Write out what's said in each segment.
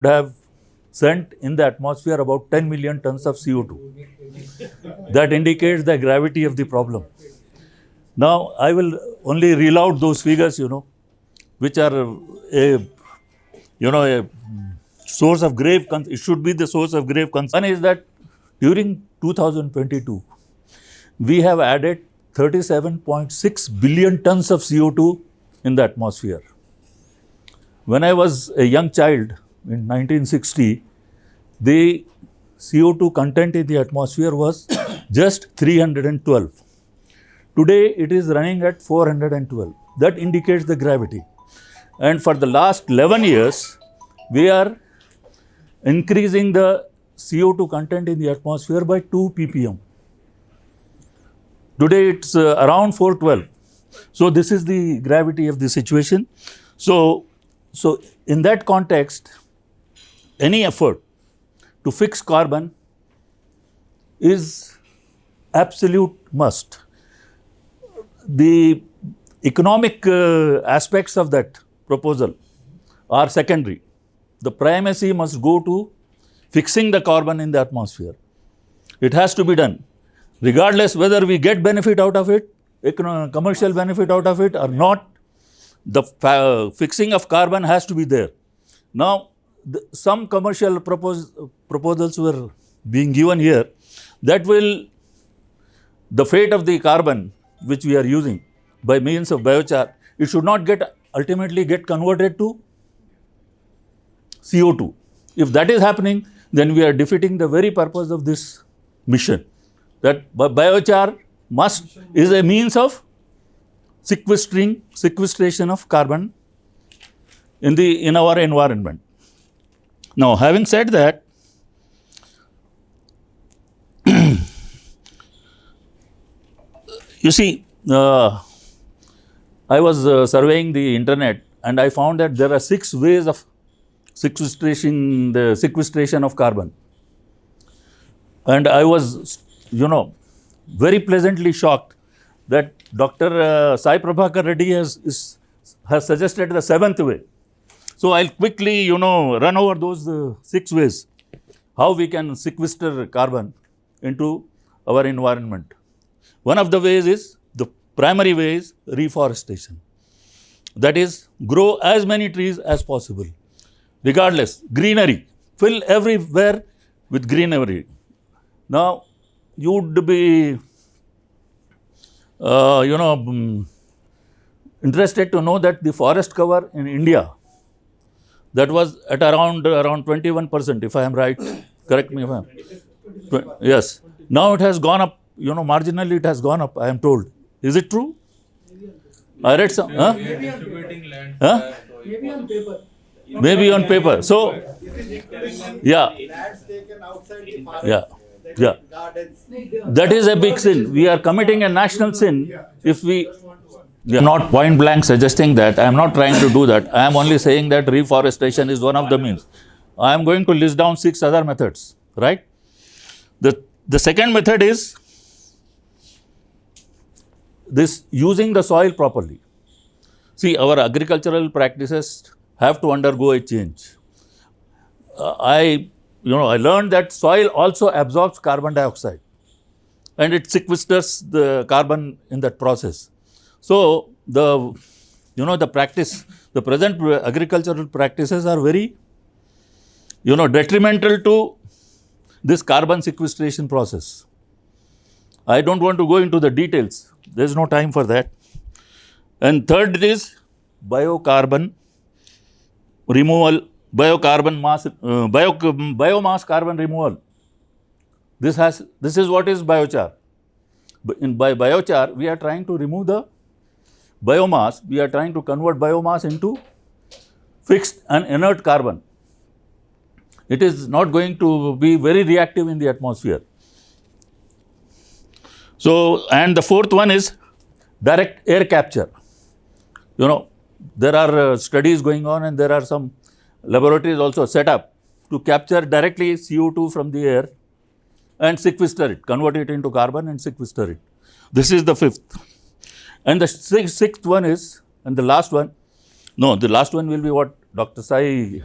have sent in the atmosphere about 10 million tons of CO2. That indicates the gravity of the problem. Now, I will only reel out those figures, which are a source of grave concern. It should be the source of grave concern. One is that during 2022, we have added 37.6 billion tons of CO2 in the atmosphere. When I was a young child in 1960, the CO2 content in the atmosphere was just 312. Today, it is running at 412. That indicates the gravity. And for the last 11 years, we are increasing the CO2 content in the atmosphere by 2 ppm. Today, it's around 412. So, this is the gravity of the situation. So in that context, any effort to fix carbon is absolute must. The economic aspects of that proposal are secondary. The primacy must go to fixing the carbon in the atmosphere. It has to be done, regardless whether we get benefit out of it, commercial benefit out of it or not. The fixing of carbon has to be there. Now, some commercial proposals were being given here that will, the fate of the carbon which we are using by means of biochar, it should not ultimately get converted to CO2. If that is happening, then we are defeating the very purpose of this mission. That biochar is a means of sequestration of carbon in our environment. Now, having said that, you see, I was surveying the internet and I found that there are 6 ways of sequestration of carbon. And I was, very pleasantly shocked that Dr. Sai Prabhakar Reddy has suggested the 7th way. So, I'll quickly, run over those 6 ways, how we can sequester carbon into our environment. One of the ways is, the primary way is reforestation. That is, grow as many trees as possible. Regardless, greenery, fill everywhere with greenery. Now, you would be, interested to know that the forest cover in India, that was at around 21%, if I am right. Correct me if I am. Yes. Now it has gone up, marginally it has gone up, I am told. Is it true? I read some. Huh? Maybe on land. Huh? Maybe on paper. Maybe on paper. So, yeah. Yeah. Yeah. That is a big sin. We are committing a national sin if we... I am not point blank suggesting that. I am not trying to do that. I am only saying that reforestation is one of the means. I am going to list down 6 other methods, right? The second method is this using the soil properly. See, our agricultural practices have to undergo a change. I learned that soil also absorbs carbon dioxide and it sequesters the carbon in that process. So, the present agricultural practices are very, detrimental to this carbon sequestration process. I don't want to go into the details. There is no time for that. And third is biomass carbon removal. This is what is biochar. By biochar, we are trying to remove the biomass. We are trying to convert biomass into fixed and inert carbon. It is not going to be very reactive in the atmosphere. So, and the fourth one is direct air capture. There are studies going on and there are some laboratories also set up to capture directly CO2 from the air and sequester it, convert it into carbon and sequester it. This is the fifth. And the sixth one is, and the last one will be what Dr. Sai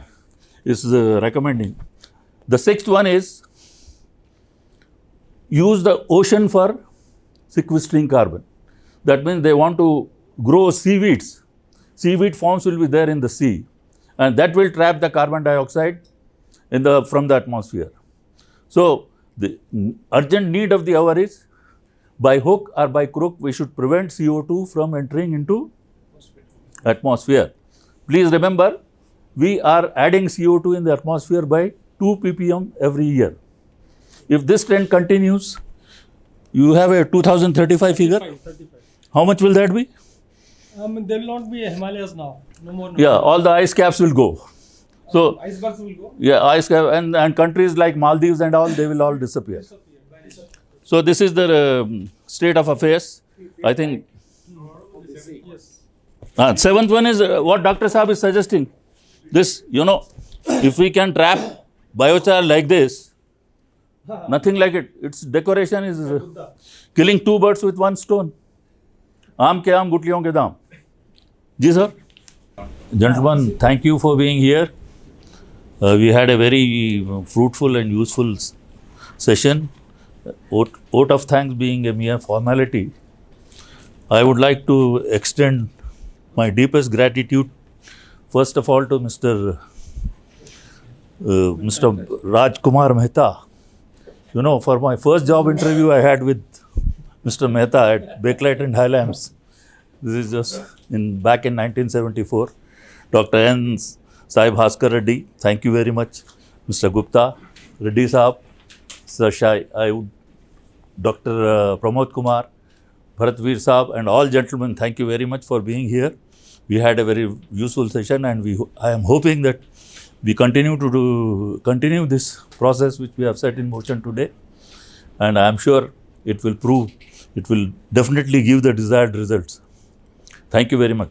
is recommending. The sixth one is use the ocean for sequestering carbon. That means they want to grow seaweeds. Seaweed forms will be there in the sea, and that will trap the carbon dioxide from the atmosphere. So the urgent need of the hour is, by hook or by crook, we should prevent CO2 from entering into atmosphere. Please remember, we are adding CO2 in the atmosphere by 2 ppm every year. If this trend continues, you have a 2035 figure. 35. How much will that be? There will not be Himalayas now. No more. Yeah, all the ice caps will go. So, Icebergs will go. yeah, ice cap and countries like Maldives and all, they will all disappear. So, this is the state of affairs. I think. Yes. Seventh one is what Dr. Saab is suggesting. This, if we can trap biochar like this, nothing like it. Its decoration is killing two birds with one stone. Aam ke aam, gutliyon ke daam. Ji sir. Gentlemen, thank you for being here. We had a very fruitful and useful session. Vote of thanks being a mere formality, I would like to extend my deepest gratitude, first of all, to Mr. Raj Kumar Mehta. For my first job interview I had with Mr. Mehta at Bakelite and Highlands. This is just back in 1974. Dr. N. Saib Haskar Reddy, thank you very much. Mr. Gupta, Reddy Saab, Sir Shai, Dr. Pramod Kumar, Bharatveer Saab, and all gentlemen, thank you very much for being here. We had a very useful session, and I am hoping that we continue this process which we have set in motion today, and I am sure it will definitely give the desired results. Thank you very much.